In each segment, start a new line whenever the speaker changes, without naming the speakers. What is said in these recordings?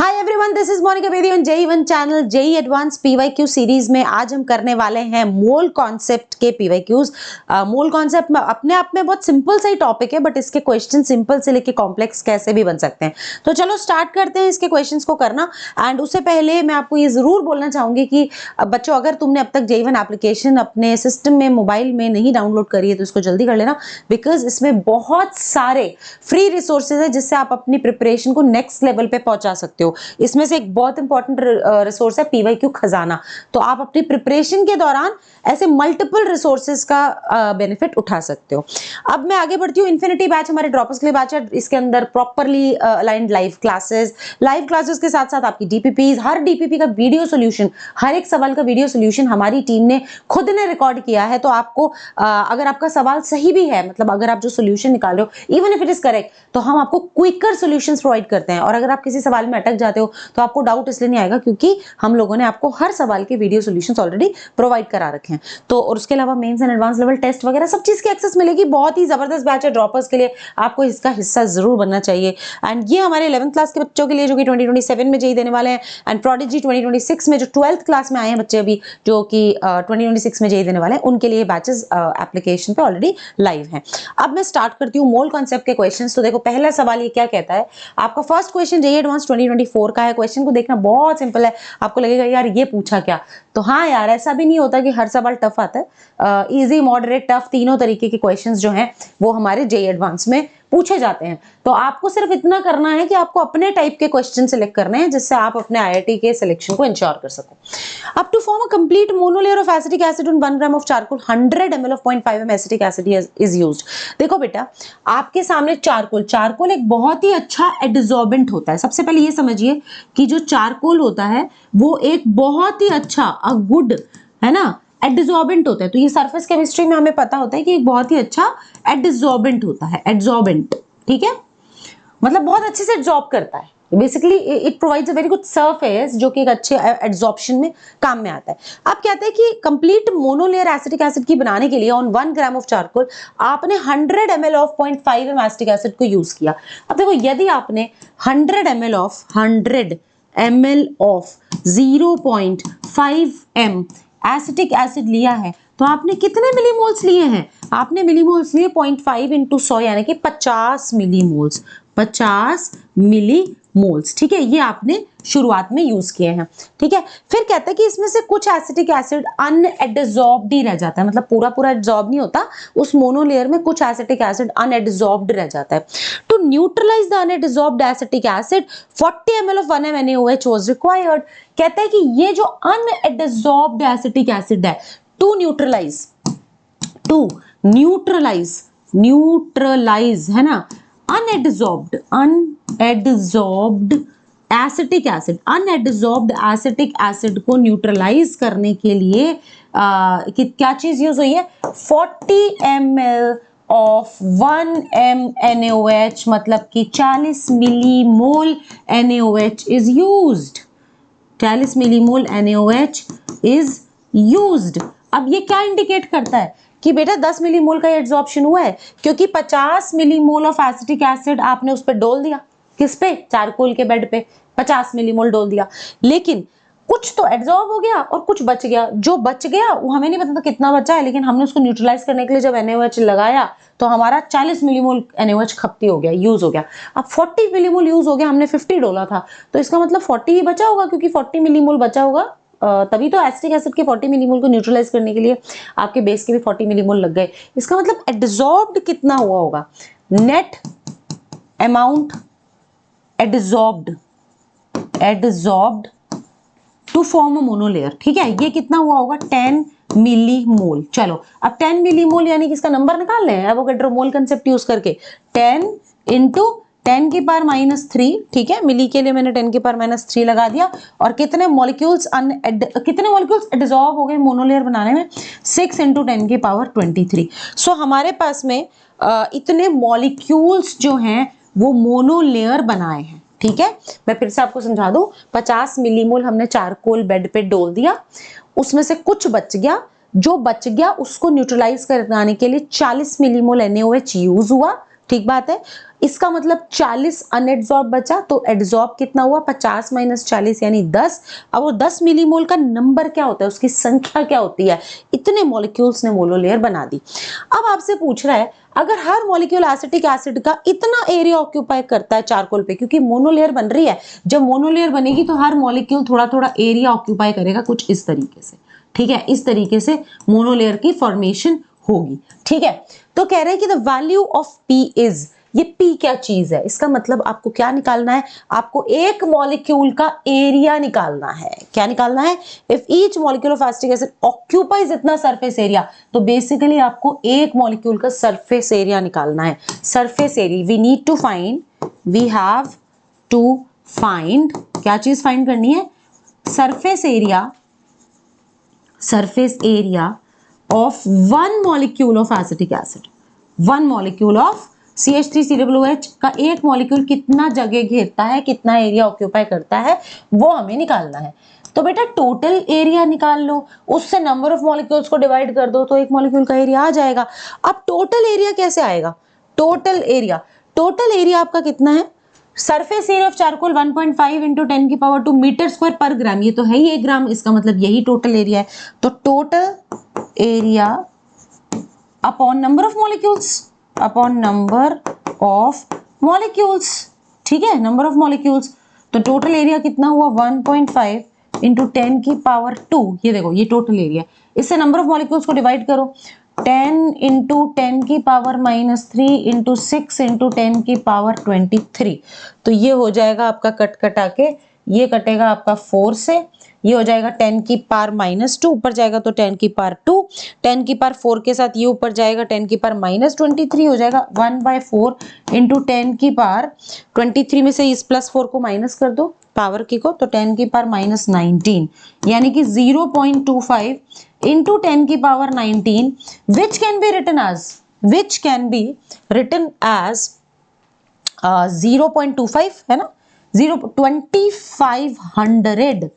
Hi everyone, this is Monika Bedi on JEE one channel. JEE advanced PYQ series में आज हम करने वाले हैं मोल कॉन्सेप्ट के पीवाईक्यूज। मोल कॉन्सेप्ट में अपने आप में बहुत सिंपल सा ही टॉपिक है, बट इसके क्वेश्चन सिंपल से लेके कॉम्प्लेक्स कैसे भी बन सकते हैं। तो चलो स्टार्ट करते हैं इसके क्वेश्चंस को करना। एंड उससे पहले मैं आपको ये जरूर बोलना चाहूंगी कि बच्चों, अगर तुमने अब तक जेई वन एप्लीकेशन अपने सिस्टम में मोबाइल में नहीं डाउनलोड करी है तो इसको जल्दी कर लेना, बिकॉज इसमें बहुत सारे फ्री रिसोर्सेज है जिससे आप अपनी प्रिपरेशन को नेक्स्ट लेवल पे पहुंचा सकते हो। इसमें से एक बहुत इंपॉर्टेंट रिसोर्स है पीवाईक्यू खजाना। तो आप अपनी प्रिपरेशन के दौरान ऐसे मल्टीपल रिसोर्सेज का बेनिफिट उठा सकते हो। अब मैं आगे बढ़ती हूँ। इन्फिनिटी बैच हमारे ड्रॉपर्स के लिए बैच है। इसके अंदर प्रॉपरली अलाइंड लाइव क्लासेस के साथ साथ आपकी डीपीपीज, हर डीपीपी का वीडियो सोल्यूशन, हर एक सवाल का वीडियो सोल्यूशन हमारी टीम ने खुद ने रिकॉर्ड किया है। तो आपको अगर आपका सवाल सही भी है, मतलब अगर आप जो सोल्यूशन निकाल रहे हो even if it is correct, तो हम आपको क्विकर सोल्यूशंस प्रोवाइड करते हैं। और अगर आप किसी सवाल में अटक जाते हो तो आपको डाउट इसलिए नहीं आएगा क्योंकि हम लोगों ने आपको हर सवाल के वीडियो सॉल्यूशंस ऑलरेडी प्रोवाइड करा रखे हैं। तो और उसके अलावा mains and advanced level test वगैरह सब चीज की एक्सेस मिलेगी। बहुत ही जबरदस्त बैच है ड्रॉपर्स के लिए, आपको इसका हिस्सा जरूर बनना चाहिए। एंड ये हमारे 11th क्लास के बच्चों के लिए जो कि 2027 में जेई देने वाले हैं, एंड प्रोडिजी 2026 में जो 12th क्लास में आए हैं बच्चे अभी जो कि 2026 में जेई देने वाले हैं, उनके लिए बैचेस एप्लीकेशन पे ऑलरेडी लाइव हैं। अब मैं स्टार्ट करती हूँ मोल कॉन्सेप्ट के क्वेश्चंस। तो देखो पहला सवाल ये क्या कहता है। आपका फर्स्ट क्वेश्चन जेई एडवांस 2024 का है। क्वेश्चन को देखना बहुत सिंपल है। आपको लगेगा यार ये पूछा क्या, तो हाँ यार, ऐसा भी नहीं होता कि हर सवाल टफ आता है। इजी, मॉडरेट, टफ तीनों तरीके के क्वेश्चंस जो हैं वो हमारे जेई एडवांस में पूछे जाते हैं। तो आपको सिर्फ इतना करना है कि आपको अपने टाइप के क्वेश्चन सिलेक्ट करने हैं जिससे आप अपने आईआईटी के सिलेक्शन को इंश्योर कर सको। अब to form a complete monolayer of acetic acid on 1 gram of charcoal 100 ml of 0.5 ml acetic acid is used. देखो बेटा, आपके सामने चारकोल एक बहुत ही अच्छा एडजॉर्बेंट होता है। सबसे पहले ये समझिए कि जो चारकोल होता है वो एक बहुत ही अच्छा गुड है ना एडजॉर्बेंट होता है। तो ये सरफेस केमिस्ट्री में हमें पता होता है कि एक बहुत ही अच्छा एडजॉर्बेंट होता है। एडजॉर्बेंट, ठीक है, मतलब बहुत अच्छे से एब्जॉर्ब करता है। Basically it provides a very good surface जो कि एक अच्छे एब्जॉर्प्शन में काम में आता है। अब कहते हैं कि कंप्लीट मोनोलेयर एसिटिक एसिड की बनाने के लिए ऑन 1 ग्राम ऑफ चारकोल आपने 100 ml of 0.5 ml acetic acid को यूज किया। अब देखो, यदि आपने 100 ml of 0.5 m acetic acid लिया है तो आपने कितने मिलीमोल्स लिए हैं? आपने मिलीमोल्स लिए 0.5 इंटू 100 यानी कि 50 मिलीमोल्स। 50 मिलीमोल्स, ठीक है, ये आपने शुरुआत में यूज किए हैं। ठीक है, फिर कहते हैं कि इसमें से कुछ एसिटिक एसिड अनएडजॉर्ब्ड ही रह जाता है, मतलब पूरा एडजॉर्ब नहीं होता। उस मोनोलेयर में कुछ एसिटिक एसिड अनएडजॉर्ब्ड रह जाता है। To neutralize the unadsorbed acetic acid 40 ml of 1 NaOH was required. कहते हैं कि ये जो अनएडजॉर्ब्ड एसिटिक एसिड है, टू न्यूट्रलाइज है ना, अनएडजॉर्ब्ड एसिटिक एसिड को न्यूट्रलाइज करने के लिए क्या चीज यूज हुई है? 40 ml ऑफ 1 NaOH, मतलब कि 40 millimole NaOH is used. 40 millimole NaOH is used. अब ये क्या इंडिकेट करता है कि बेटा 10 मिलीमोल का एब्जॉर्प्शन हुआ है, क्योंकि 50 मिलीमोल ऑफ एसिटिक एसिड आपने उस पर डोल दिया। किस पे? चारकोल के बेड पे 50 मिलीमोल डोल दिया। लेकिन कुछ तो एब्जॉर्ब हो गया और कुछ बच गया। जो बच गया वो हमें नहीं पता था कितना बचा है, लेकिन हमने उसको न्यूट्रलाइज करने के लिए जब NaOH लगाया तो हमारा 40 मिलीमोल NaOH खपती हो गया, यूज हो गया। अब 40 मिलीमोल यूज हो गया, हमने 50 डोला था, तो इसका मतलब 40 ही बचा होगा, क्योंकि 40 मिलीमोल बचा होगा। तभी तो एसिटिक एसिड के 40 मिलीमोल को न्यूट्रलाइज करने के लिए आपके बेस के भी 40 मिलीमोल लग गए। इसका मतलब एडजॉर्ब्ड कितना हुआ होगा? Net amount adsorbed to form a monolayer, ठीक है, ये कितना हुआ होगा? 10 मिलीमोल। चलो अब 10 मिलीमोल यानी कि इसका नंबर निकाल लें एवोगैड्रो मोल कंसेप्ट यूज करके। 10 इंटू 10 की पावर -3, ठीक है, मिली के लिए मैंने 10 की पावर -3 लगा दिया। और कितने मॉलिक्यूल्स एडजॉर्ब हो गए मोनोलेयर बनाने में? 6 इंटू 10 की पावर 23। सो हमारे पास में इतने मॉलिक्यूल्स जो हैं वो मोनोलेयर बनाए हैं। ठीक है, मैं फिर से आपको समझा दूं। 50 मिलीमोल हमने चारकोल बेड पे डोल दिया, उसमें से कुछ बच गया। जो बच गया उसको न्यूट्रलाइज कराने के लिए 40 मिलीमोल NaOH यूज हुआ। ठीक बात है। इसका मतलब 40 अनएड्सॉर्ब बचा, तो एड्सॉर्ब कितना हुआ 50 माइनस 40 यानी 10। अब वो 10 मिलीमोल का नंबर क्या होता है, उसकी संख्या क्या होती है, इतने मॉलिक्यूल्स ने मोनोलेयर बना दी। अब आपसे पूछ रहा है अगर हर मॉलिक्यूल एसिटिक एसिड का इतना एरिया ऑक्यूपाई करता है चारकोल पे, क्योंकि मोनोलेयर बन रही है, जब मोनोलेयर बनेगी तो हर मॉलिक्यूल थोड़ा थोड़ा एरिया ऑक्यूपाई करेगा कुछ इस तरीके से, ठीक है, इस तरीके से मोनोलेयर की फॉर्मेशन होगी, ठीक है। तो कह रहे हैं कि the value of P is, ये पी क्या चीज है, इसका मतलब आपको क्या निकालना है, आपको एक मॉलिक्यूल का एरिया निकालना है। क्या निकालना है, if each molecule of acetic acid occupies इतना सरफेस एरिया, तो बेसिकली आपको एक मॉलिक्यूल का सरफेस एरिया निकालना है। Surface area we need to find, we have to find, क्या चीज फाइंड करनी है, surface area, surface area of one molecule of acetic acid, one molecule of CH3COOH का एक मॉलिक्यूल कितना जगह घेरता है, कितना एरिया ऑक्यूपाई करता है, वो हमें निकालना है। तो बेटा टोटल एरिया निकाल लो, उससे नंबर ऑफ मॉलिक्यूल्स को डिवाइड कर दो तो एक मॉलिक्यूल का एरिया आ जाएगा। अब टोटल एरिया कैसे आएगा, टोटल एरिया आपका कितना है, surface area of charcoal 1.5 into 10 की पावर 2 मीटर स्क्वायर पर ग्राम, ये तो है ही 1 ग्राम, इसका मतलब यही टोटल एरिया है। तो total area upon number of molecules, upon number of molecules, ठीक है, नंबर ऑफ मॉलिक्यूल्स। तो टोटल एरिया कितना हुआ 1.5 इंटू 10 की पावर 2, ये देखो ये टोटल एरिया, इससे नंबर ऑफ मॉलिक्यूल्स को डिवाइड करो, 10 इंटू 10 की पावर -3 इंटू 6 इंटू 10 की पावर 23, तो ये हो जाएगा आपका कट कटा के, ये कटेगा आपका 4 से, ये हो जाएगा 10 की पावर -2, ऊपर जाएगा तो 10 की पावर 2, 10 की पावर 4 के साथ ये ऊपर जाएगा 10 की पावर -23, हो जाएगा 1/4 इंटू 10 की पावर 23 में से इस +4 को माइनस कर दो पावर की को, तो 10 की पावर -19 यानी कि 0.25 इंटू 10 की power 19 which can be written as 0.25 है ना, 2500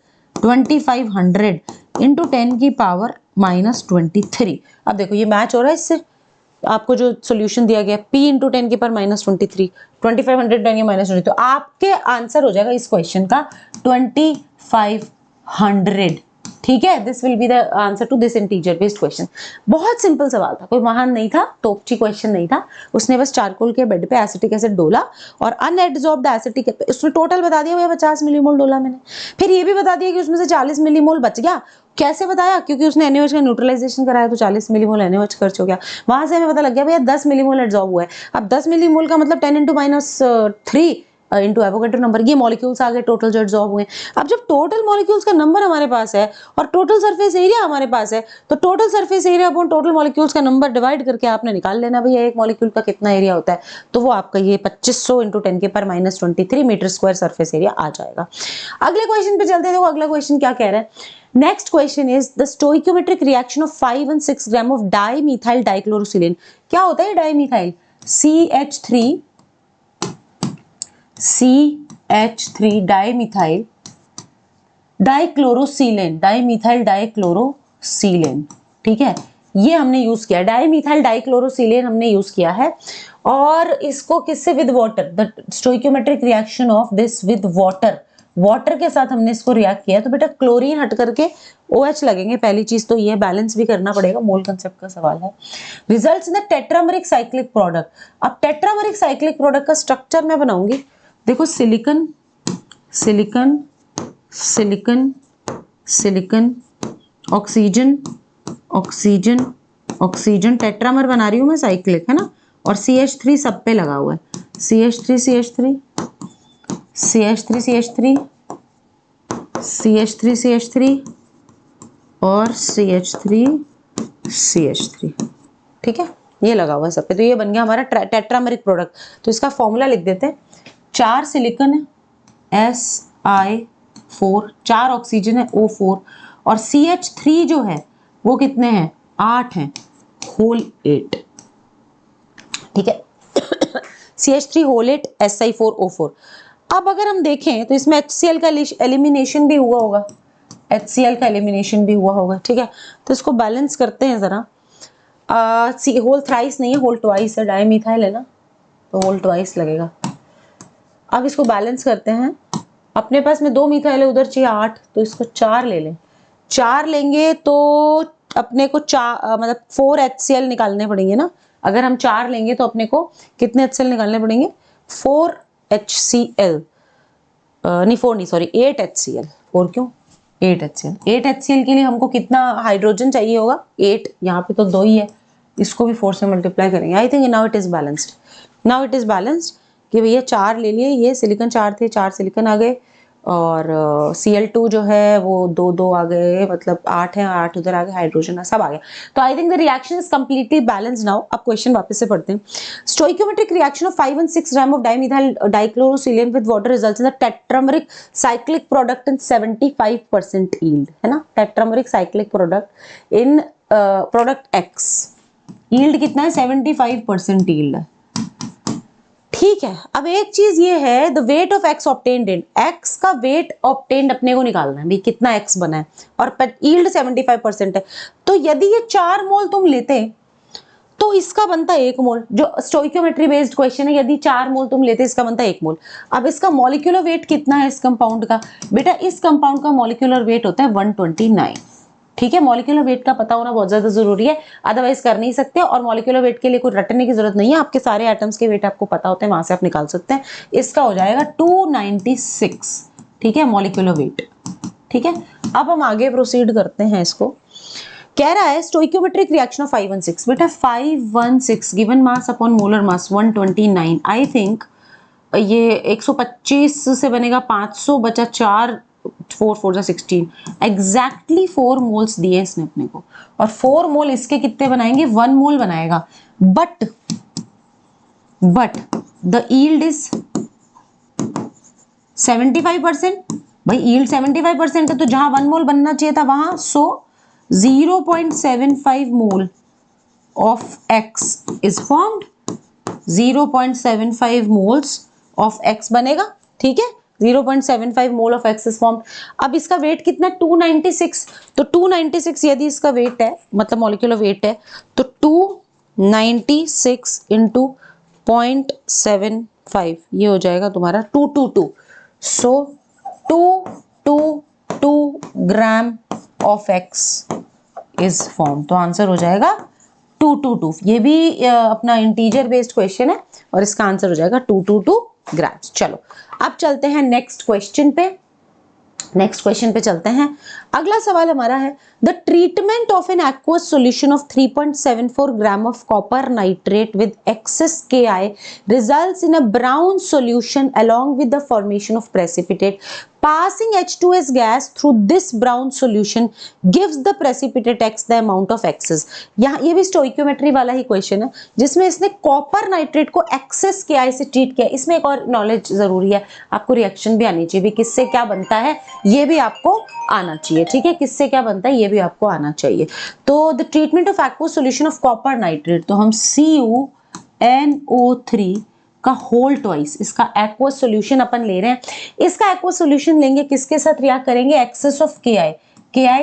इंटू 10 की पावर -23। अब देखो ये मैच हो रहा है इससे, आपको जो सॉल्यूशन दिया गया p इंटू 10 की पावर -23, 2500 10 या -20, तो आपके आंसर हो जाएगा इस क्वेश्चन का 2500, ठीक है। This will be the answer to this integer based question. बहुत सिंपल सवाल था, कोई महान नहीं था, तोपची क्वेश्चन नहीं था, उसने बस चारकोल के बेड पे एसिटिक एसिड डोला और अनएड्सॉर्ब्ड एसिटिक, उसने टोटल बता दिया भैया 50 मिलीमोल डोला मैंने, फिर ये भी बता दिया कि उसमें से 40 मिलीमोल बच गया। कैसे बताया, क्योंकि उसने NaOH का न्यूट्रलाइजेशन कराया तो 40 मिलीमोल NaOH खर्च हो गया, वहां से हमें पता लग गया भैया 10 मिलीमोल एड्सॉर्ब हुआ है। अब 10 मिलीमोल का मतलब 10 × -3 इंटू एवोगैड्रो नंबर, ये मॉलिक्यूल्स आ गए टोटल जो एड्सॉर्ब हुए। अब जब टोटल मॉलिक्यूल्स का नंबर हमारे पास है और टोटल सरफेस एरिया हमारे पास है, तो total surface area upon total molecules का नंबर डिवाइड करके आपने निकाल लेना भैया एक मॉलिक्यूल का कितना एरिया होता है, तो वो आपका ये 2500 इंटू 10 की power -23 metre square surface area आ जाएगा। अगले क्वेश्चन पे चलते हैं, देखो अगला क्वेश्चन क्या कह रहा है। Next question is the stoichiometric reaction of 5 and 6 gram of dimethyl dichlorosilane. क्या होता है dimethyl, CH3 dimethyl dichlorosilane, dimethyl dichlorosilane, ठीक है, ये हमने यूज किया, डाइमिथाइल डाइक्लोरोसिलेन हमने यूज किया है, और इसको किससे, with water, the stoichiometric reaction of this with water, water के साथ हमने इसको रिएक्ट किया, तो बेटा क्लोरीन हट करके OH लगेंगे, पहली चीज तो ये बैलेंस भी करना पड़ेगा, मोल कंसेप्ट का सवाल है। Results in the tetrameric cyclic product. अब टेट्रामेरिक साइक्लिक प्रोडक्ट का स्ट्रक्चर मैं बनाऊंगी, देखो silicon silicon silicon silicon oxygen oxygen oxygen, tetramer बना रही हूं मैं साइक्लिक, है ना, और CH3 सब पे लगा हुआ है, CH3 CH3 CH3 CH3 CH3 CH3 और CH3 CH3, ठीक है, ये लगा हुआ है सब पे, तो ये बन गया हमारा टेट्रामेरिक प्रोडक्ट। तो इसका फॉर्मूला लिख देते हैं, 4 सिलिकन है Si4, 4 ऑक्सीजन है O4, और CH3 जो है वो कितने हैं, 8 हैं, होल 8, ठीक है। CH3 whole 8 Si4O4। अब अगर हम देखें तो इसमें HCl का एलिमिनेशन भी हुआ होगा, HCl का एलिमिनेशन भी हुआ होगा, ठीक है। तो इसको बैलेंस करते हैं जरा, होल थ्राइस नहीं है, होल ट्वाइस है, डाइमिथाइल है ना, तो होल ट्वाइस लगेगा। अब इसको बैलेंस करते हैं। अपने पास में 2 मिथाइल है, उधर चाहिए 8, तो इसको 4 ले लें। 4 लेंगे तो अपने को मतलब 4 HCl निकालने पड़ेंगे ना। अगर हम 4 लेंगे तो अपने को कितने HCl निकालने पड़ेंगे? 4 HCl, नहीं 4 नहीं, सॉरी 8 HCl। और क्यों 8 HCl? 8 HCl के लिए हमको कितना हाइड्रोजन चाहिए होगा? 8। यहाँ पे तो 2 ही है, इसको भी 4 से मल्टीप्लाई करेंगे। I think now it is balanced. Now it is balanced कि भैया 4 ले लिए, ये सिलिकॉन 4 थे, 4 सिलिकॉन आ गए, और Cl2 जो है वो 2 आ गए, मतलब 8 है, 8 उधर आ गए, हाइड्रोजन सब आ गया। तो I think the reaction is completely balanced now. अब क्वेश्चन वापस से पढ़ते हैं। Stoichiometric reaction of 5 and 6 gram of dimethyl dichlorosilane with water results in the tetrameric cyclic product in 75% yield, है ना। Tetrameric cyclic product in product X, yield कितना है? 75% yield है, ठीक है। अब एक चीज ये है, the weight of x obtained in, x का वेट ऑब्टेन्ड अपने को निकालना है, भाई कितना एक्स बना है, और यील्ड 75% है। तो यदि ये 4 मोल तुम लेते तो इसका बनता 1 मोल, जो स्टोइकियोमेट्री बेस्ड क्वेश्चन है। यदि 4 मोल तुम लेते इसका बनता 1 मोल। अब इसका मॉलिक्यूलर वेट कितना है इस कंपाउंड का? बेटा इस कंपाउंड का मॉलिक्यूलर वेट होता है 129, ठीक है। मॉलिक्यूलर वेट का पता होना बहुत ज्यादा जरूरी है, अदरवाइज कर नहीं सकते। और मॉलिक्यूलर वेट के लिए कोई रटने की जरूरत नहीं है, आपके सारे एटम्स के वेट आपको पता होते हैं, वहां से आप निकाल सकते हैं। इसका हो जाएगा 296, ठीक है, मॉलिक्यूलर वेट, ठीक है। अब हम आगे प्रोसीड करते हैं। इसको कह रहा है स्टोइकियोमेट्रिक रिएक्शन ऑफ 5 and 6। बेटा 516 given mass upon molar mass 129। I think ये 125 से बनेगा 500 बचा 4, 4 4 16, एग्जैक्टली 4 मोल्स दिए इसने अपने को। और 4 मोल इसके कितने बनाएंगे? 1 मोल बनाएगा। But the yield is 75%। भाई यील्ड 75% है, तो जहां 1 मोल बनना चाहिए था वहां, सो 0.75 mole of x is formed. 0.75 moles of x बनेगा, ठीक है। 0.75 mole of x is formed. अब इसका वेट कितना? 296। तो 296 यदि इसका वेट है, मतलब मॉलिक्यूलर वेट है, तो 296 इंटू 0.75 ये हो जाएगा तुम्हारा 222। सो 222 gram of x is form. तो आंसर हो जाएगा 222। ये भी अपना इंटीजर बेस्ड क्वेश्चन है, और इसका आंसर हो जाएगा 222 ग्राम्स। चलो अब चलते हैं नेक्स्ट क्वेश्चन पे चलते हैं। अगला सवाल हमारा है, the treatment of an aqueous solution of 3.74 gram of copper nitrate with excess KI results in a brown solution along with the formation of precipitate. Passing H2S gas through this brown solution gives the precipitate X the amount of X's. यहाँ ये भी stoichiometry वाला ही question है, जिसमें इसने copper nitrate को access KI से treat किया। इसमें एक और नॉलेज जरूरी है, आपको रिएक्शन भी आनी चाहिए, भी किससे क्या बनता है ये भी आपको आना चाहिए, ठीक है। किससे क्या बनता है ये भी आपको आना चाहिए। तो the treatment of aqueous solution of copper nitrate, तो हम CuNO3 का होल ट्वाइस, इसका एक्वस सॉल्यूशन अपन ले रहे हैं। इसका एक्वस सॉल्यूशन लेंगे, किसके साथ रिएक्ट करेंगे? एक्सेस ऑफ KI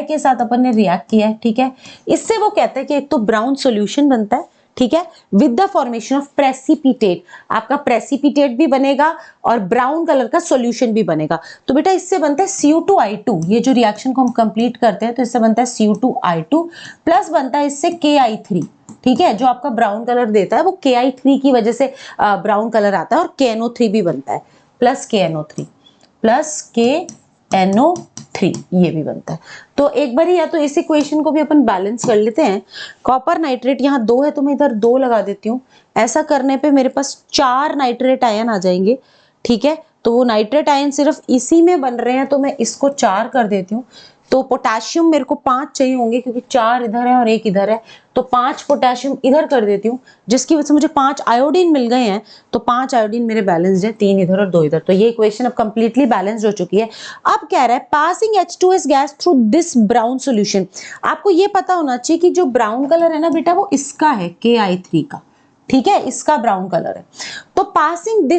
के साथ अपन ने रिएक्ट किया है, ठीक है। इससे वो कहता है कि एक तो ब्राउन सॉल्यूशन बनता है, ठीक है, with the formation of precipitate. आपका प्रेसिपिटेट भी बनेगा और ब्राउन कलर का सॉल्यूशन भी बनेगा। तो बेटा इससे बनता है Cu2I2। ये जो रिएक्शन को हम कंप्लीट करते हैं तो इससे बनता है Cu2I2 प्लस बनता है इससे KI3, ठीक है। जो आपका ब्राउन कलर देता है वो KI3 की वजह से ब्राउन कलर आता है, और KNO3 भी बनता है, प्लस KNO3 ये भी बनता है। तो एक बार या तो इस इक्वेशन को भी अपन बैलेंस कर लेते हैं। कॉपर नाइट्रेट यहाँ 2 है, तो मैं इधर 2 लगा देती हूँ। ऐसा करने पे मेरे पास 4 नाइट्रेट आयन आ जाएंगे, ठीक है। तो वो नाइट्रेट आयन सिर्फ इसी में बन रहे हैं, तो मैं इसको 4 कर देती हूँ। तो पोटेशियम मेरे को 5 चाहिए होंगे, क्योंकि 4 इधर है और 1 इधर है, तो 5 पोटेशियम इधर कर देती हूँ, जिसकी वजह से मुझे 5 आयोडीन मिल गए हैं। तो 5 आयोडीन मेरे बैलेंस्ड है, 3 इधर और 2 इधर। तो ये इक्वेशन अब कंप्लीटली बैलेंस्ड हो चुकी है। अब कह रहा है passing H2S gas through this brown solution. आपको ये पता होना चाहिए कि जो ब्राउन कलर है ना बेटा, वो इसका है KI3 का, ठीक है, इसका ब्राउन कलर है। तो passing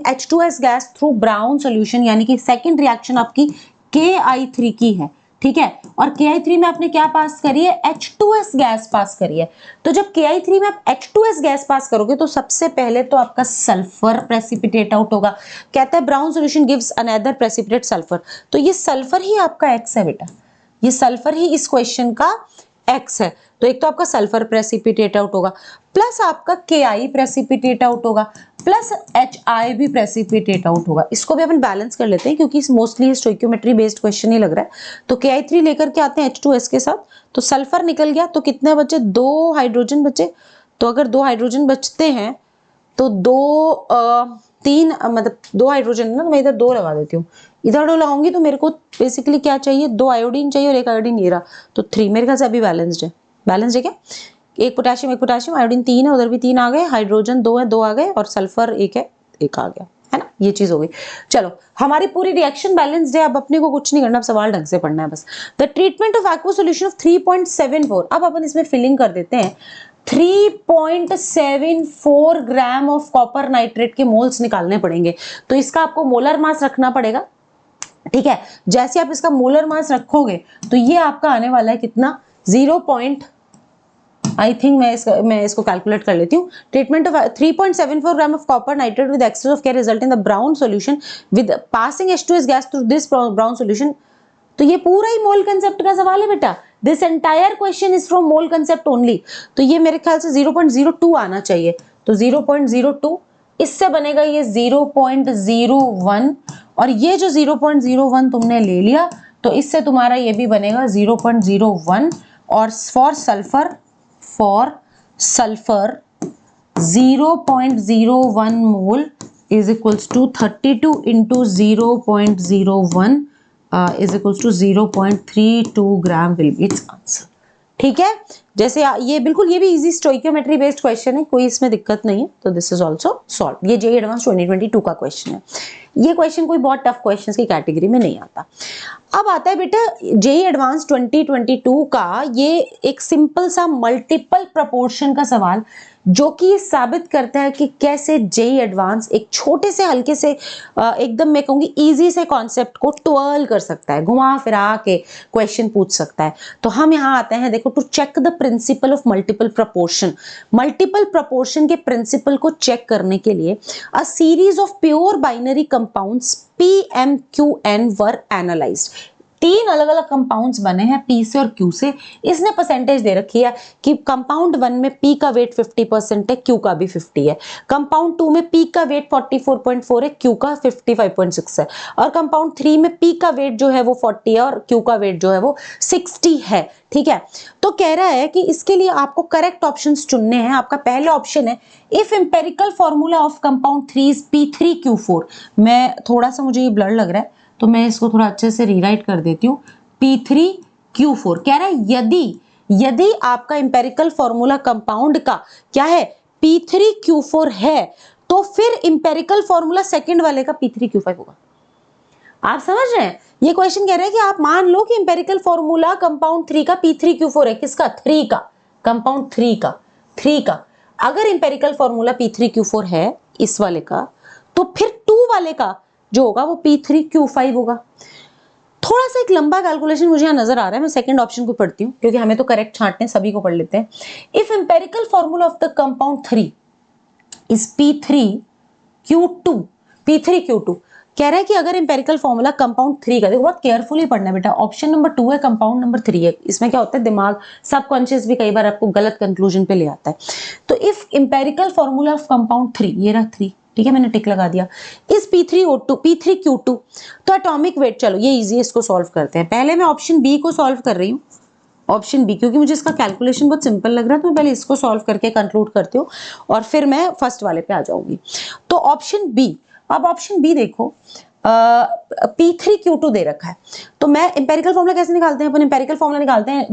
H2S gas through brown solution, यानी कि सेकंड रिएक्शन आपकी KI3 की है, ठीक है। और Ki3 में आपने क्या पास करी है, H2S गैस पास करी है। तो जब Ki3 में आप H2S गैस पास करोगे तो सबसे पहले तो आपका सल्फर प्रेसिपिटेट आउट होगा। कहता है brown solution gives another precipitate sulphur, तो ये सल्फर ही आपका X है बेटा, ये सल्फर ही इस क्वेश्चन का X है। तो एक तो आपका सल्फर प्रेसिपिटेट आउट होगा, प्लस आपका Ki प्रेसिपिटेट आउट होगा, प्लस Hi भी प्रेसिपिटेट आउट होगा। इसको भी अपन बैलेंस कर लेते हैं क्योंकि मोस्टली स्टोइकियोमेट्री बेस्ड क्वेश्चन ही लग रहा है। तो Ki3 लेकर के आते हैं H2S के साथ, तो सल्फर निकल गया, तो कितने बचे, 2 हाइड्रोजन बचे। तो अगर 2 हाइड्रोजन बचते हैं तो 3 मतलब 2 हाइड्रोजन ना, तो मैं इधर 2 लगा देती हूँ, इधर 2 लगाऊंगी तो मेरे को बेसिकली क्या चाहिए, 2 आयोडीन चाहिए और 1 आयोडीन ये रहा, तो 3 मेरे ख्याल से अभी बैलेंस्ड है। बैलेंस्ड है क्या, एक पोटेशियम आयोडीन 3 है, उधर भी 3 आ गए, हाइड्रोजन 2 है 2 आ गए, और सल्फर 1 है 1 आ गया, है ना, ये चीज हो गई। चलो हमारी पूरी रिएक्शन बैलेंस्ड है, अब अपने को कुछ नहीं करना, अब सवाल ढंग से पढ़ना है बस। The treatment of aqua solution of 3.74, अब अपन इसमें फिलिंग कर देते हैं। 3.74 ग्राम ऑफ कॉपर नाइट्रेट के मोल्स निकालने पड़ेंगे, तो इसका आपको मोलर मास रखना पड़ेगा, ठीक है। जैसे आप इसका मोलर मास रखोगे तो ये आपका आने वाला है कितना, 0. आई थिंक मैं इसको कैलकुलेट कर लेती हूँ। Treatment of 3.74 gram of copper nitrate with excess of KI result in the brown solution with passing H2S gas through this brown solution. तो ये पूरा ही मोल कंसेप्ट का सवाल है बेटा, this entire question is from mole concept only. तो ये मेरे ख्याल से 0.02 आना चाहिए, तो 0.02, इससे बनेगा ये 0.01, और ये जो 0.01 तुमने ले लिया तो इससे तुम्हारा ये भी बनेगा 0.01, और for sulphur 0.01 mole is equals to 32 into 0.01 is equals to 0.32 gram will be its answer, ठीक है। जैसे ये बिल्कुल, ये भी इजी स्टोइकियोमेट्री बेस्ड क्वेश्चन है, कोई इसमें दिक्कत नहीं है, तो दिस इज आल्सो सॉल्व। ये जेईई एडवांस 2022 का क्वेश्चन है, ये क्वेश्चन कोई बहुत टफ क्वेश्चंस की कैटेगरी में नहीं आता। अब आता है बेटा जेईई एडवांस 2022 का ये एक सिंपल सा मल्टीपल प्रोपोर्शन का सवाल, जो कि ये साबित करता है कि कैसे जेईई एडवांस एक छोटे से हल्के से एकदम मैं कहूंगी इजी से कॉन्सेप्ट को ट्वर्ल कर सकता है, घुमा फिरा के क्वेश्चन पूछ सकता है। तो हम यहाँ आते हैं, देखो, to check the principle of multiple proportion. Multiple proportion के प्रिंसिपल को चेक करने के लिए a series of pure binary compounds PMQN were analysed. 3 अलग अलग कंपाउंड्स बने हैं P से और Q से। इसने परसेंटेज दे रखी है कि कंपाउंड 1 में P का वेट 50% है, Q का भी 50 है। कंपाउंड 2 में P का वेट 44.4 है, Q का 55.6 है, और कंपाउंड 3 में P का वेट जो है वो 40 है और Q का वेट जो है वो 60 है, ठीक है। तो कह रहा है कि इसके लिए आपको करेक्ट ऑप्शंस चुनने हैं। आपका पहला ऑप्शन है if empirical formula of compound 3 is P3Q4। मैं थोड़ा सा, मुझे ये ब्लर लग रहा है तो मैं इसको थोड़ा अच्छे से रीराइट कर देती हूँ। P3Q4 कह रहा है यदि आपका इंपेरिकल फॉर्मूला कंपाउंड का क्या है, P3Q4 है, तो फिर इंपेरिकल फॉर्मूला सेकंड वाले का P3Q5 होगा। आप समझ रहे हैं, ये क्वेश्चन कह रहा है कि आप मान लो कि इंपेरिकल फॉर्मूला कंपाउंड 3 का P3Q4 है। किसका, 3 का, कंपाउंड 3 का। अगर इंपेरिकल फॉर्मूला P3Q4 है इस वाले का, तो फिर 2 वाले का जो होगा वो P3Q5 होगा। थोड़ा सा एक लंबा कैलकुलेशन मुझे यहाँ नजर आ रहा है, मैं सेकंड ऑप्शन को पढ़ती हूँ क्योंकि हमें तो करेक्ट छांटने, सभी को पढ़ लेते हैं। If empirical formula of the compound 3 is P3Q2 कह रहा है कि अगर एम्पेरिकल फॉर्मूला कंपाउंड 3 का, देखो बहुत केयरफुली पढ़ना है बेटा, ऑप्शन नंबर 2 है, कंपाउंड नंबर 3 है। इसमें क्या होता है, दिमाग सबकॉन्शियस भी कई बार आपको गलत कंक्लूजन पे ले आता है। तो if empirical formula of compound 3, ये रहा 3, ठीक है, मैंने टिक लगा दिया, इस P3Q2, तो एटॉमिक वेट, चलो ये इजी है, इसको सॉल्व करते हैं। पहले मैं ऑप्शन बी को सॉल्व कर रही हूँ, ऑप्शन बी, क्योंकि मुझे इसका कैलकुलेशन बहुत सिंपल लग रहा है, तो मैं पहले इसको सॉल्व करके कंक्लूड करती हूँ और फिर मैं फर्स्ट वाले पे आ जाऊंगी। तो ऑप्शन बी, अब ऑप्शन बी देखो, P3Q2 दे रखा है, तो मैं इंपेरिकल फॉर्मूला कैसे निकालते हैं, अपन इंपेरिकल फॉर्मूला निकालते हैं,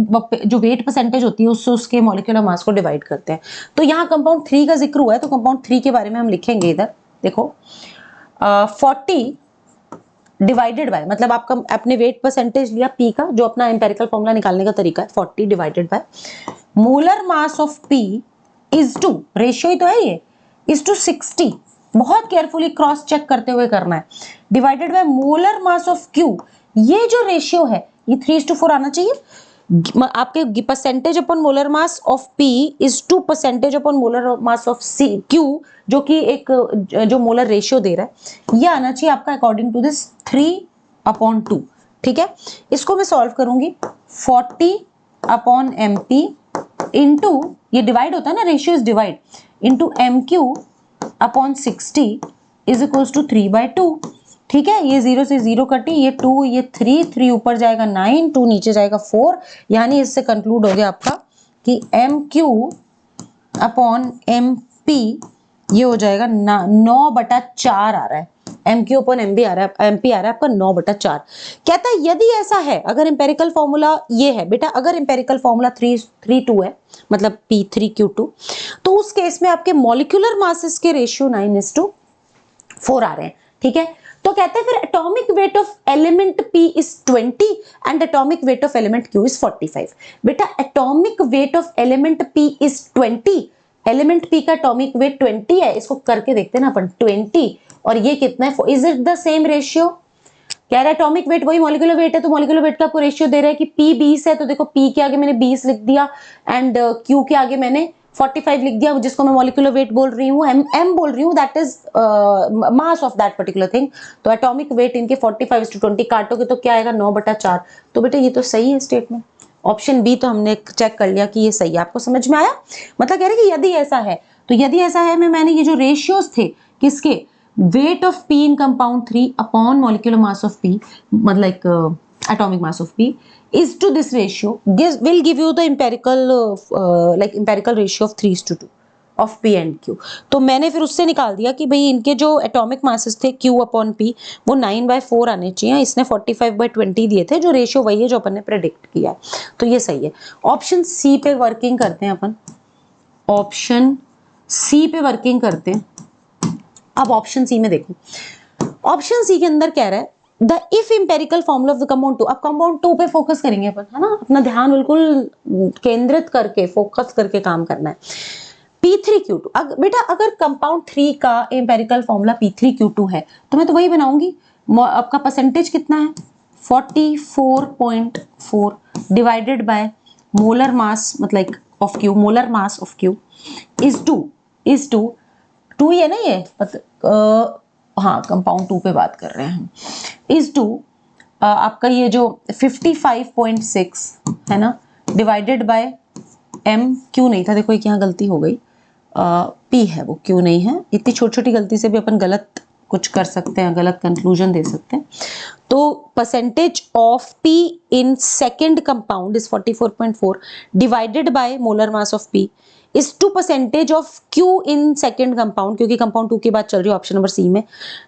जो वेट परसेंटेज होती है उससे उसके मॉलिक्यूलर मास को डिवाइड करते हैं। तो यहाँ कंपाउंड 3 का जिक्र हुआ है, तो कंपाउंड 3 के बारे में हम लिखेंगे इधर, देखो 40 डिवाइडेड बाय, मतलब आपका अपने वेट परसेंटेज लिया P का, जो अपना इंपेरिकल फॉर्मूला निकालने का तरीका है, 40 divided by molar mass of P is to, ratio ही तो है ये, इज टू 60, बहुत केयरफुली क्रॉस चेक करते हुए करना है, divided by molar mass of Q। ये जो रेशियो है ये 3:4 आना चाहिए। आपके percentage upon molar mass of P is to percentage upon molar mass of Q, जो कि एक जो मोलर रेशियो दे रहा है, ये आना चाहिए आपका अकॉर्डिंग टू दिस 3/2। ठीक है, इसको मैं सॉल्व करूंगी 40/MP इंटू, ये डिवाइड होता है ना, ratio is divide, into MQ/60 is equals to 3/2। ठीक है, ये 0 से 0 कटी, ये 2, ये 3 ऊपर जाएगा 9, 2 नीचे जाएगा 4, यानी इससे कंक्लूड हो गया आपका कि MQ/MP ये हो जाएगा 9/4 आ रहा है। MQ/MP आ रहा है, MP आ रहा है आपका 9/4। कहता है यदि ऐसा है, अगर एम्पेरिकल फॉर्मूला ये है बेटा, अगर एम्पेरिकल फॉर्मूला 3:2 है, मतलब P3Q2, तो उस केस में आपके मॉलिक्यूलर मासेस के रेशियो 9:4 आ रहे हैं। ठीक है, तो कहते हैं फिर atomic weight of element P is 20 and atomic weight of element Q is 45। बेटा atomic weight of element P is 20, element P का एटॉमिक वेट 20 है, इसको करके देखते हैं ना अपन, 20 और ये कितना है, is it the same ratio? कह रहा है एटॉमिक वेट वही मॉलिक्यूलर वेट है, तो मॉलिक्यूलर वेट का आपको रेशियो दे रहा है कि P 20 है, तो देखो P के आगे मैंने 20 लिख दिया एंड Q के आगे मैंने 45 लिख दिया, जिसको मैं मॉलिक्यूलर वेट बोल रही हूँ, m बोल रही हूँ, that is mass of that particular thing. तो एटॉमिक वेट इनके 45:20 काटोगे तो क्या आएगा, 9/4। तो बेटा ये तो सही है स्टेटमेंट, ऑप्शन बी तो हमने चेक कर लिया कि ये सही है। आपको समझ में आया? मतलब कह रहे कि यदि ऐसा है, तो यदि ऐसा है मैंने ये जो रेशियोज थे किसके, wait of P in compound 3 upon molecular mass of P, मतलब atomic mass of P is to this ratio will give you the empirical ratio of 3:2 of P and Q। तो मैंने फिर उससे निकाल दिया कि भाई इनके जो एटॉमिक मासेस थे Q/P वो 9/4 आने चाहिए, इसने 45/20 दिए थे, जो रेशियो वही है जो अपन ने प्रेडिक्ट किया है, तो ये सही है। ऑप्शन सी पे वर्किंग करते हैं अपन, ऑप्शन सी पे वर्किंग करते हैं। अब ऑप्शन सी में देखो, ऑप्शन सी के अंदर कह रहा है the if empirical formula of the compound 2। अब कंपाउंड 2 पे फोकस करेंगे अपन, है ना, अपना ध्यान बिल्कुल केंद्रित करके फोकस करके काम करना है। P3Q2, बेटा अगर कंपाउंड 3 का इंपेरिकल फॉर्मूला P3Q2 है तो मैं तो वही बनाऊंगी। आपका परसेंटेज कितना है, 44.4 डिवाइडेड बाय मोलर मास मतलब of Q, molar mass of Q is 2 ही है ना ये, हाँ कंपाउंड 2 पे बात कर रहे हैं हम, इज 2 आपका ये जो 55.6 है ना, डिवाइडेड बाय Q नहीं था, देखो एक यहाँ गलती हो गई, P है वो, Q नहीं है। इतनी छोटी छोटी गलती से भी अपन गलत कुछ कर सकते हैं, गलत कंक्लूजन दे सकते हैं। तो percentage of P in second compound is 44.4 divided by molar mass of P is to percentage of Q in second compound, क्योंकि कंपाउंड 2 की बात चल रही है ऑप्शन नंबर सी में,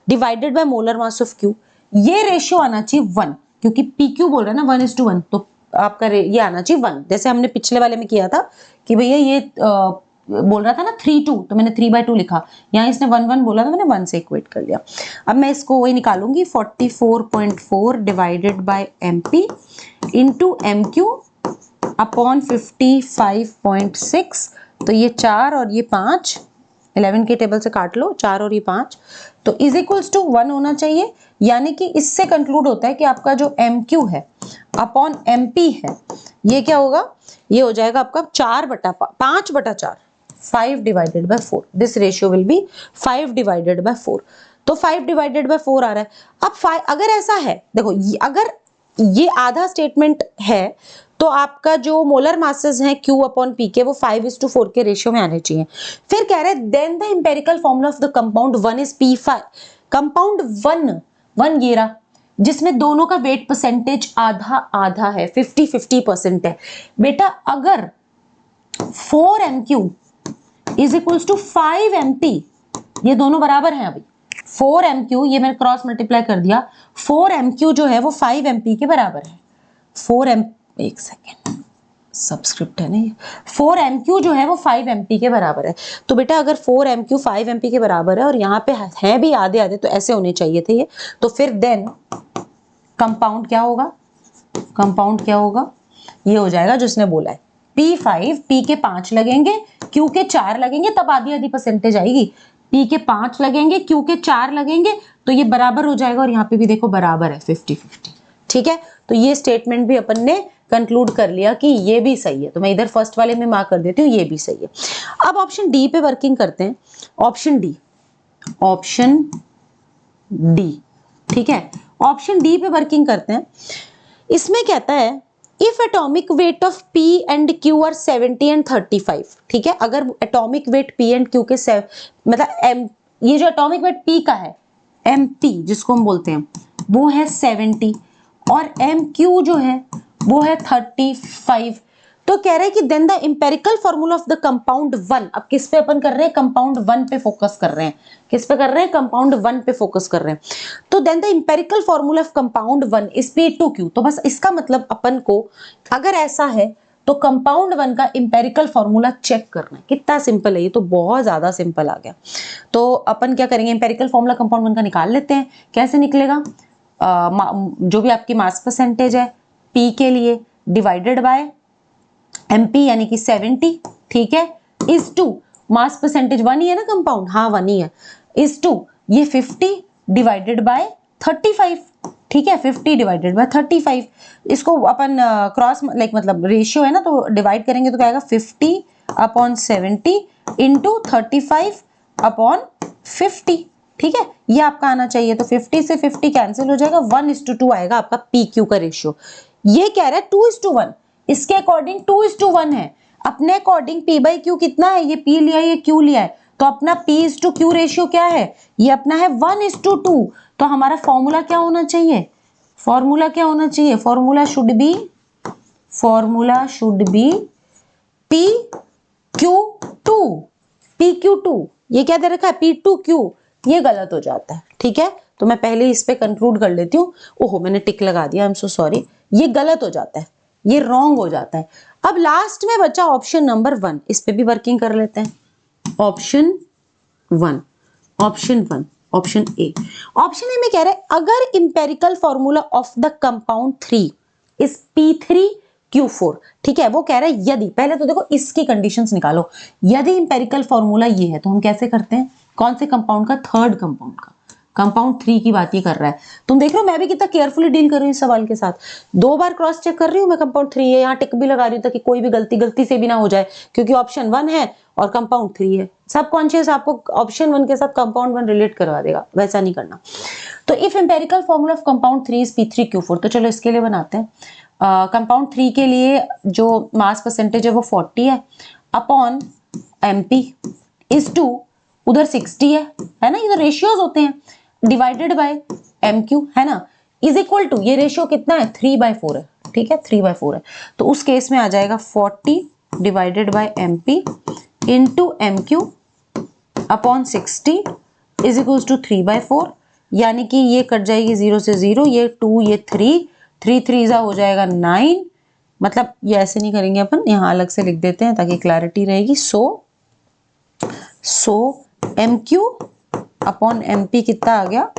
divided by molar mass of Q। ये ratio आना चाहिए 1, क्योंकि PQ बोल रहा है ना 1:1, तो आपका ये आना चाहिए 1। जैसे हमने पिछले वाले में किया था कि भैया ये बोल रहा था ना 3:2, तो मैंने 3/2 लिखा, यहाँ इसने 1:1 बोला तो मैंने 1 से इक्वेट कर लिया। अब मैं इसको वही निकालूंगी, 44.4 divided by MP into MQ upon 55.6, तो ये 4 और ये 5, 11 के टेबल से काट लो, 4 और ये 5, तो इज इक्वल्स टू 1 होना चाहिए। यानी कि इससे कंक्लूड होता है कि आपका जो MQ है अपॉन MP है, ये क्या होगा, ये हो जाएगा आपका 5/4, 5 divided by 4, this ratio will be 5 divided by 4, तो 5 डिवाइडेड बाय 4 आ रहा है। अब 5 अगर ऐसा है, देखो अगर ये आधा स्टेटमेंट है तो आपका जो मोलर मासेस हैं Q/P के वो 5:4 के रेशियो में आने चाहिए। फिर कह रहे हैं then the empirical formula of the compound 1 is P5। Compound 1 ये रहा, जिसमें दोनों का वेट परसेंटेज आधा आधा है, 50-50% है। बेटा अगर 4MQ is equals to 5MP, ये दोनों बराबर हैं, अभी 4MQ ये मैंने क्रॉस मल्टीप्लाई कर दिया, 4MQ जो है वो 5MP के बराबर है। 4M, एक सेकेंड, सबस्क्रिप्ट है ना ये, 4MQ जो है वो 5MP के बराबर है। तो बेटा अगर 4MQ 5MP के बराबर है और यहाँ पे है भी आधे आधे, तो ऐसे होने चाहिए थे ये, तो फिर देन कंपाउंड क्या होगा, कंपाउंड क्या होगा, ये हो जाएगा जो इसने बोला है P5, P के 5 लगेंगे, Q के 4 लगेंगे, तब आधी आधी परसेंटेज आएगी। P के 5 लगेंगे, Q के 4 लगेंगे, तो ये बराबर हो जाएगा, और यहाँ पे भी देखो बराबर है 50-50। ठीक है, तो ये स्टेटमेंट भी अपन ने कंक्लूड कर लिया कि ये भी सही है, तो मैं इधर फर्स्ट वाले में मार्क कर देती हूँ, ये भी सही है। अब ऑप्शन डी पे वर्किंग करते हैं। ऑप्शन डी, ऑप्शन डी, ठीक है, ऑप्शन डी पे वर्किंग करते हैं। इसमें कहता है if atomic weight of P and Q are 70 and 35, ठीक है, अगर atomic weight P and Q के मतलब M, ये जो एटॉमिक वेट P का है MP जिसको हम बोलते हैं वो है 70 और MQ जो है वो है 35। तो कह रहे हैं कि then the empirical formula of the compound 1, अब किस पे अपन कर रहे हैं, कंपाउंड 1 पे फोकस कर रहे हैं, किस पे कर रहे हैं, कंपाउंड 1 पे फोकस कर रहे हैं। तो then the empirical formula of compound 1 is P2Q। तो बस इसका मतलब अपन को अगर ऐसा है तो कंपाउंड 1 का इंपेरिकल फॉर्मूला चेक करना है। कितना सिंपल है, ये तो बहुत ज्यादा सिंपल आ गया। तो अपन क्या करेंगे, इंपेरिकल फॉर्मूला कंपाउंड 1 का निकाल लेते हैं। कैसे निकलेगा, जो भी आपकी मास परसेंटेज है P के लिए डिवाइडेड बाय MP यानी कि 70, ठीक है, इज टू मास परसेंटेज 1 ही है ना कंपाउंड, हाँ 1 ही है, इज टू ये 50 डिवाइडेड बाय 35, ठीक है, 50 डिवाइडेड बाय 35। इसको अपन क्रॉस लाइक मतलब रेशियो है ना, तो डिवाइड करेंगे तो क्या आएगा 50 अपॉन 70 इंटू 35 अपॉन 50, ठीक है, ये आपका आना चाहिए। तो 50 से 50 कैंसिल हो जाएगा, 1:2 आएगा आपका PQ का रेशियो। ये कह रहा है 2:1, इसके अकॉर्डिंग 2:1 है, अपने अकॉर्डिंग P/Q कितना है, ये P लिया है, ये Q लिया है, तो अपना P/Q रेशियो क्या है, ये अपना है 1:2। तो हमारा फॉर्मूला क्या होना चाहिए, फॉर्मूला क्या होना चाहिए, formula should be PQ2, PQ2, ये क्या दे रखा है P2Q, ये गलत हो जाता है, ठीक है, तो मैं पहले इस पे कंक्लूड कर लेती हूँ। ओहो मैंने टिक लगा दिया, आई एम सो सॉरी, ये गलत हो जाता है, ये रॉन्ग हो जाता है। अब लास्ट में बचा ऑप्शन नंबर 1, इस पे भी वर्किंग कर लेते हैं। Option 1, option A, option A में कह रहे हैं अगर empirical formula of the compound 3 is P3Q4, ठीक है, वो कह रहा है यदि, पहले तो देखो इसकी कंडीशंस निकालो, यदि इंपेरिकल फॉर्मूला ये है तो हम कैसे करते हैं, कौन से कंपाउंड का, थर्ड कंपाउंड का, कंपाउंड 3 की बात ही कर रहा है। तुम देख रहे हो मैं भी कितना केयरफुली डील कर रही हूँ इस सवाल के साथ, 2 बार क्रॉस चेक कर रही हूँ मैं, कंपाउंड 3 है, यहाँ टिक भी लगा रही हूँ ताकि कोई भी गलती से भी ना हो जाए, क्योंकि ऑप्शन 1 है और कंपाउंड 3 है, सब कॉन्शियस आपको ऑप्शन 1 के साथ कंपाउंड 1 रिलेट करवा देगा, वैसा नहीं करना। तो if empirical formula of compound 3 is P3Q4, तो चलो इसके लिए बनाते हैं। कंपाउंड 3 के लिए जो मास परसेंटेज है वो 40 है अपॉन MP इज टू, उधर 60 है ना, ये तो रेशियोज होते हैं, डिवाइडेड बाय MQ है ना, इज इक्वल टू, ये रेशियो कितना है 3/4 है, ठीक है 3/4 है, तो उस केस में आ जाएगा 40 divided by MP into MQ upon 60 is equal to 3/4, यानी कि ये कट जाएगी 0 से 0, ये 2, ये 3 3 हो जाएगा 9, मतलब ये ऐसे नहीं करेंगे अपन, यहाँ अलग से लिख देते हैं ताकि क्लैरिटी रहेगी। सो MQ अपॉन MP कितना आ गया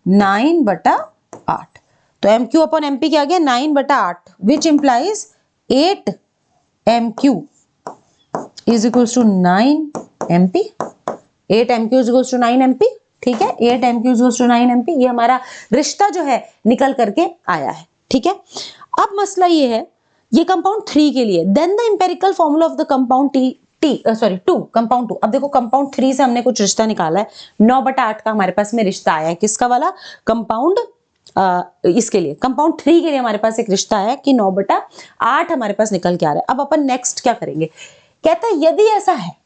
9/8, तो MQ अपॉन MP क्या आ गया 9/8, which implies 8 MQ is equals to 9 MP, 8 MQ is equals to 9 MP, ठीक है, 8 MQ is equals to 9 MP, ये हमारा रिश्ता जो है निकल करके आया है, ठीक है। अब मसला ये है, ये कंपाउंड 3 के लिए, then the empirical formula of the compound 2, compound 2। अब देखो कंपाउंड 3 से हमने कुछ रिश्ता निकाला है, 9/8 का हमारे पास में रिश्ता आया है, किसका वाला, कंपाउंड इसके लिए, कंपाउंड 3 के लिए हमारे पास एक रिश्ता है कि 9/8 हमारे पास निकल के आ रहा है। अब अपन नेक्स्ट क्या करेंगे, कहता है यदि ऐसा है,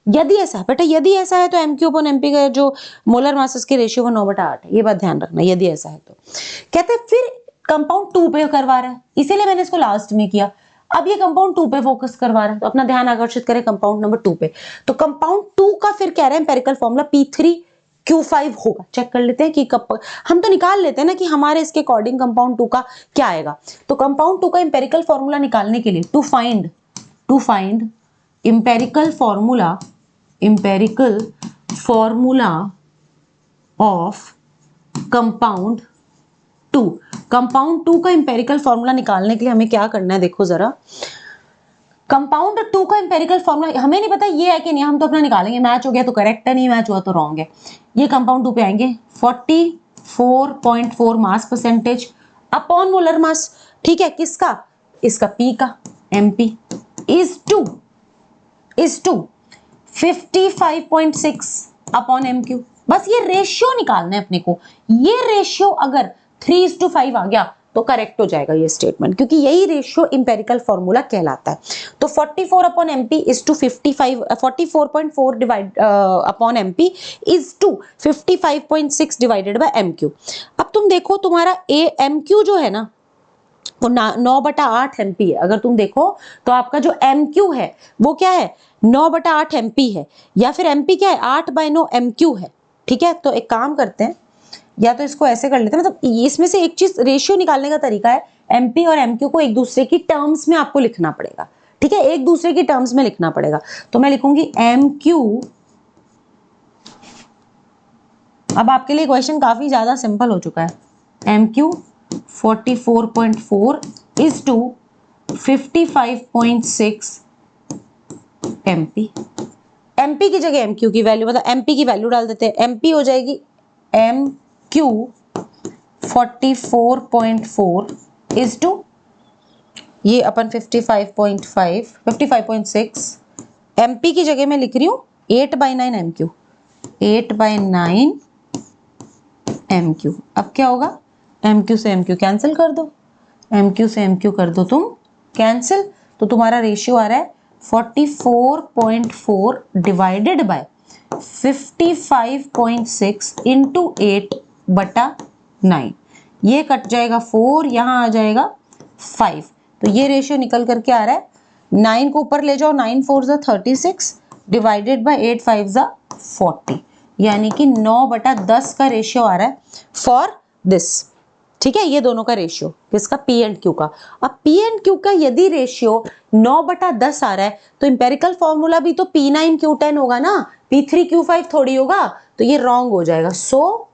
बेटा यदि ऐसा है तो MQ अपॉन MP का जो मोलर मासेस के रेशियो वो 9/8 है, ये बात ध्यान रखना, यदि ऐसा है तो। कहते हैं फिर कंपाउंड 2 पे करवा रहा है, इसीलिए मैंने इसको लास्ट में किया। अब ये कंपाउंड 2 पे फोकस करवा रहा है, तो अपना ध्यान आकर्षित करें कंपाउंड नंबर 2 पे। तो कंपाउंड 2 का फिर कह रहे हैं एम्पेरिकल फॉर्मूला P3Q5 होगा। चेक कर लेते हैं कि हम तो निकाल लेते हैं ना कि हमारे इसके अकॉर्डिंग कंपाउंड 2 का क्या आएगा। तो कंपाउंड 2 का एम्पेरिकल फॉर्मूला निकालने के लिए to find empirical formula of compound 2 का एम्पेरिकल फॉर्मूला निकालने के लिए हमें क्या करना है, देखो जरा, कंपाउंड 2 का एम्पेरिकल फॉर्मूला हमें नहीं पता ये है कि नहीं, हम तो अपना निकालेंगे, मैच हो गया तो करेक्ट है, नहीं मैच हुआ तो रॉन्ग है। ये कंपाउंड 2 पे आएंगे 44.4 mass percentage upon molar mass, ठीक है, किसका, इसका P का, MP is to 55.6 upon MQ। बस ये रेशियो निकालना है अपने को। ये रेशियो अगर 3:5 आ गया तो करेक्ट हो जाएगा ये स्टेटमेंट, क्योंकि यही रेशियो इंपेरिकल फॉर्मूला कहलाता है। तो 44 upon MP is to 55, 44.4 divide upon MP is to 55.6 divided by MQ। अब तुम देखो तुम्हारा MQ जो है ना वो 9/8 MP है। अगर तुम देखो तो आपका जो MQ है वो क्या है, 9/8 MP है, या फिर MP क्या है, 8/9 MQ है। ठीक है, तो एक काम करते हैं, या तो इसको ऐसे कर लेते हैं, मतलब इसमें से एक चीज रेशियो निकालने का तरीका है, MP और MQ को एक दूसरे की टर्म्स में आपको लिखना पड़ेगा। ठीक है, एक दूसरे की टर्म्स में लिखना पड़ेगा। तो मैं लिखूंगी MQ, अब आपके लिए क्वेश्चन काफी ज्यादा सिंपल हो चुका है। MQ 44.4 is to 55.6 MP। MP की जगह MQ की वैल्यू, मतलब MP की वैल्यू डाल देते हैं। MP हो जाएगी MQ 44.4 इज टू, ये अपन 55.6, MP की जगह मैं लिख रही हूँ 8/9 MQ, 8/9 MQ। अब क्या होगा, MQ से MQ कैंसिल कर दो, MQ से MQ कर दो तुम कैंसिल, तो तुम्हारा रेशियो आ रहा है 44.4 डिवाइडेड बाय 55.6 इंटू 8/9। ये कट जाएगा 4, यहाँ आ जाएगा 5, तो ये रेशियो निकल करके आ रहा है, 9 को ऊपर ले जाओ, 9 4 जा 36 डिवाइडेड बाय 8 5 जा 40, यानी कि 9/10 का रेशियो आ रहा है फॉर दिस। ठीक है, ये दोनों का रेशियो किसका, P एंड Q का। अब P एंड Q का यदि रेशियो 9/10 आ रहा है तो इंपेरिकल फॉर्मूला भी तो P9Q10 होगा ना, P3Q5 थोड़ी होगा, तो ये रॉन्ग हो जाएगा। So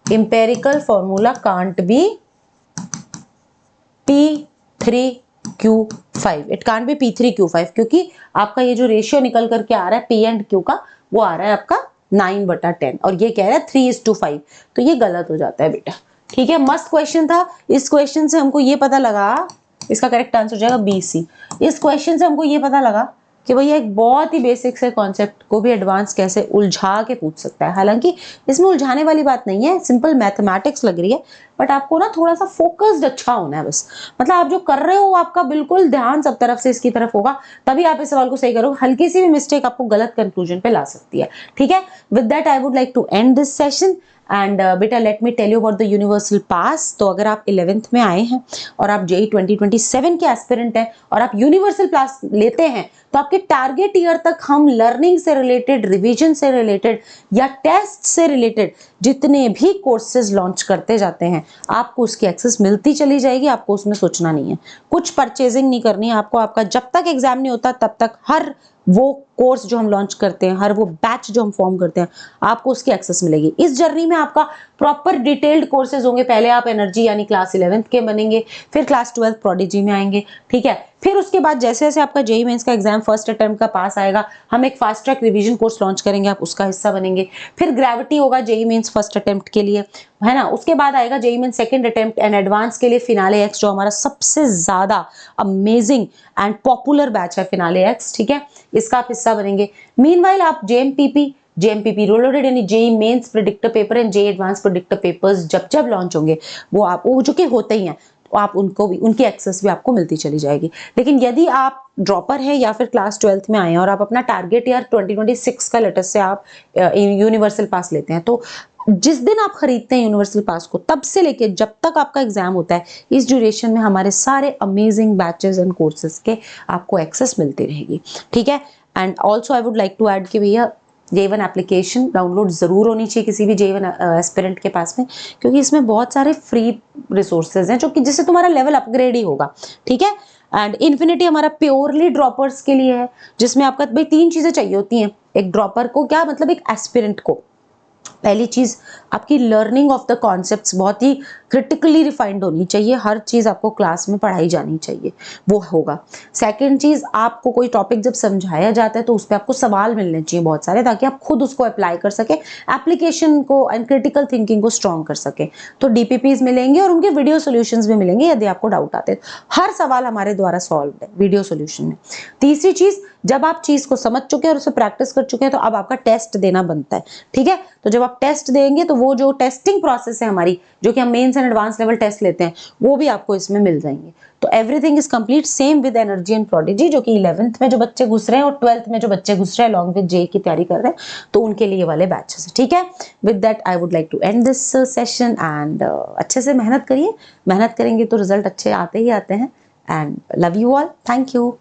empirical formula can't be P3Q5, it can't be P3Q5, क्योंकि आपका ये जो रेशियो निकल करके आ रहा है P एंड Q का, वो आ रहा है आपका 9/10 और ये कह रहा है 3:5, तो ये गलत हो जाता है बेटा। ठीक है, मस्त क्वेश्चन था। इस क्वेश्चन से हमको ये पता लगा, इसका करेक्ट आंसर हो जाएगा BC। इस क्वेश्चन से हमको ये पता लगा कि भैया एक बहुत ही बेसिक से कॉन्सेप्ट को भी एडवांस कैसे उलझा के पूछ सकता है। हालांकि इसमें उलझाने वाली बात नहीं है, सिंपल मैथमेटिक्स लग रही है, बट आपको ना थोड़ा सा फोकस्ड अच्छा होना है बस। मतलब आप जो कर रहे हो आपका बिल्कुल ध्यान सब तरफ से इसकी तरफ होगा, तभी आप इस सवाल को सही करोगे। हल्की सी भी मिस्टेक आपको गलत कंक्लूजन पे ला सकती है। ठीक है, with that I would like to end this session and बेटा let me tell you about the universal pass. तो अगर आप 11th में आए हैं और आप JEE 2027 के एस्पिरेंट हैं और आप यूनिवर्सल पास लेते हैं, तो आपके टारगेट ईयर तक हम लर्निंग से रिलेटेड, रिवीजन से रिलेटेड या टेस्ट से रिलेटेड जितने भी कोर्सेज लॉन्च करते जाते हैं, आपको उसकी एक्सेस मिलती चली जाएगी। आपको उसमें सोचना नहीं है, कुछ परचेजिंग नहीं करनी है आपको। आपका जब तक एग्जाम नहीं होता तब तक हर वो कोर्स जो हम लॉन्च करते हैं, हर वो बैच जो हम फॉर्म करते हैं, आपको उसकी एक्सेस मिलेगी। इस जर्नी में आपका प्रॉपर डिटेल्ड कोर्सेज होंगे। पहले आप एनर्जी यानी क्लास 11th के बनेंगे, फिर क्लास 12th प्रोडिजी में आएंगे। ठीक है, फिर उसके बाद जैसे जैसे आपका JEE मेंस का एग्जाम फर्स्ट अटेम्प्ट का पास आएगा, हम एक fast track revision course launch करेंगे, आप उसका हिस्सा बनेंगे। फिर ग्रेविटी होगा JEE मेंस फर्स्ट अटेम्प्ट के लिए, है ना। उसके बाद आएगा JEE mains second attempt and advanced के लिए फिनाले एक्स, जो हमारा सबसे ज्यादा अमेजिंग एंड पॉपुलर बैच है फिनाले एक्स। ठीक है, इसका आप हिस्सा बनेंगे। मीनवाइल आप JMPP रोलोडेड यानी JEE mains predictor paper and JEE advanced predictor papers जब जब लॉन्च होंगे, वो जो कि होते ही हैं, तो आप उनको भी, उनकी एक्सेस भी आपको मिलती चली जाएगी। लेकिन यदि आप ड्रॉपर हैं या फिर क्लास 12th में आए हैं और आप अपना टारगेट ईयर 2026 का लेटेस्ट से आप यूनिवर्सल पास लेते हैं, तो जिस दिन आप खरीदते हैं यूनिवर्सल पास को, तब से लेके जब तक आपका एग्जाम होता है, इस ड्यूरेशन में हमारे सारे अमेजिंग बैचेस एंड कोर्सेज के आपको एक्सेस मिलती रहेगी। ठीक है, and also I would like to add कि भैया JEE एप्लीकेशन डाउनलोड जरूर होनी चाहिए किसी भी JEE एस्पिरेंट के पास में, क्योंकि इसमें बहुत सारे फ्री रिसोर्सेज हैं जो कि जिससे तुम्हारा लेवल अपग्रेड ही होगा। ठीक है, एंड इन्फिनिटी हमारा प्योरली ड्रॉपर्स के लिए है, जिसमें आपका भाई 3 चीजें चाहिए होती हैं एक ड्रॉपर को। क्या मतलब, एक एस्पिरेंट को पहली चीज, आपकी लर्निंग ऑफ द कॉन्सेप्ट्स बहुत ही क्रिटिकली रिफाइंड होनी चाहिए, हर चीज आपको क्लास में पढ़ाई जानी चाहिए, वो होगा। सेकंड चीज, आपको कोई टॉपिक जब समझाया जाता है तो उस पर आपको सवाल मिलने चाहिए बहुत सारे, ताकि आप खुद उसको अप्लाई कर सके, एप्लीकेशन को एंड क्रिटिकल थिंकिंग को स्ट्रॉन्ग कर सके। तो डीपीपीज मिलेंगे और उनके वीडियो सोल्यूशंस भी मिलेंगे यदि आपको डाउट आते हैं। हर सवाल हमारे द्वारा सॉल्व है वीडियो सोल्यूशन में। तीसरी चीज, जब आप चीज को समझ चुके हैं और उसे प्रैक्टिस कर चुके हैं तो अब आपका टेस्ट देना बनता है, ठीक है। तो जब आप टेस्ट देंगे तो वो जो टेस्टिंग प्रोसेस है हमारी, जो कि हम mains and advanced level test लेते हैं, वो भी आपको इसमें मिल जाएंगे। तो everything is complete. Same with energy and prodigy, जो कि 11th में जो बच्चे घुस रहे हैं और 12th में जो बच्चे घुस रहे हैं लॉन्ग विद जेई की तैयारी कर रहे हैं, तो उनके लिए वाले बैचेस, ठीक है। With that I would like to end this session and अच्छे से मेहनत करिए, मेहनत करेंगे तो रिजल्ट अच्छे आते ही आते हैं। And love you all, thank you.